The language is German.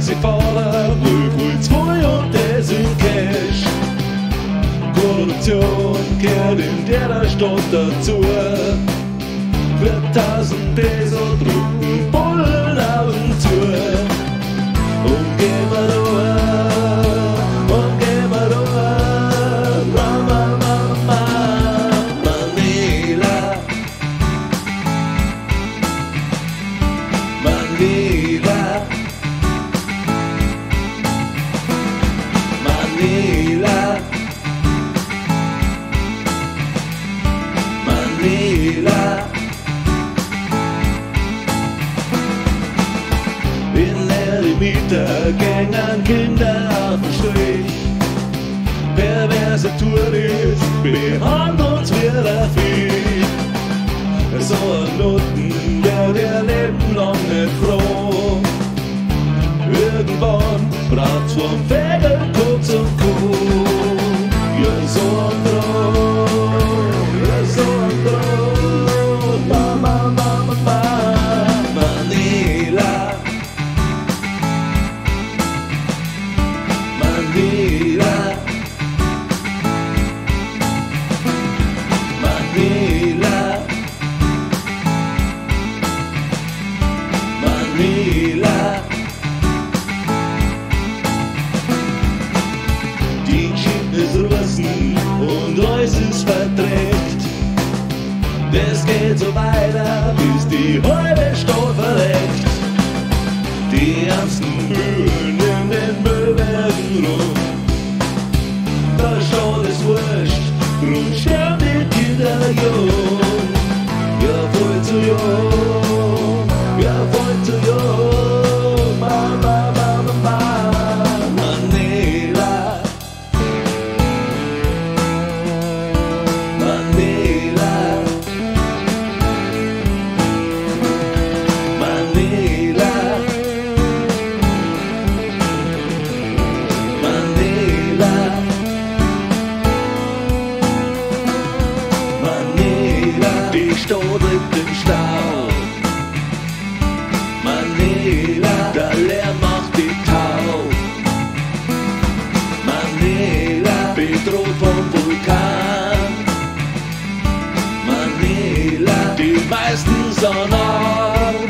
sie fordern Rückholzfrei und das in Cash. Korruption gehört in der Stadt dazu. Für 1000 Peso drücken Bullen Augen zu. Und gehen wir durch, und gehen wir durch. Manila, Manila, Manila, Manila. In Eremita gängen Kinder auf den Strich. Perverse Tourist behandeln uns wie ein Vieh. So ein Nutten wird ihr Leben lang nicht froh. Irgendwann braucht's vom Fegel kurz und cool. Ja, so ein Droh, ja, so ein Droh. Mama, Mama, Mama, Manila. Manila, Manila, Manila. Die Jeep ist Russen und alles ist verdreckt. Das geht so weiter, bis die halbe Stadt verreckt. Die ernsten Mühlen in den Müllbergen rum. Der Stadt ist wurscht, drum sterben die Kinder jung. Ja, voll zu jung, ja, voll zu jung. Mama, Mama, Mama, Manila, Manila, Manila. Manila, die Stadt liegt im Stau. Manila, der Lärm macht die Tau. Manila, bedroht vom Vulkan. Manila, die meisten sind arm.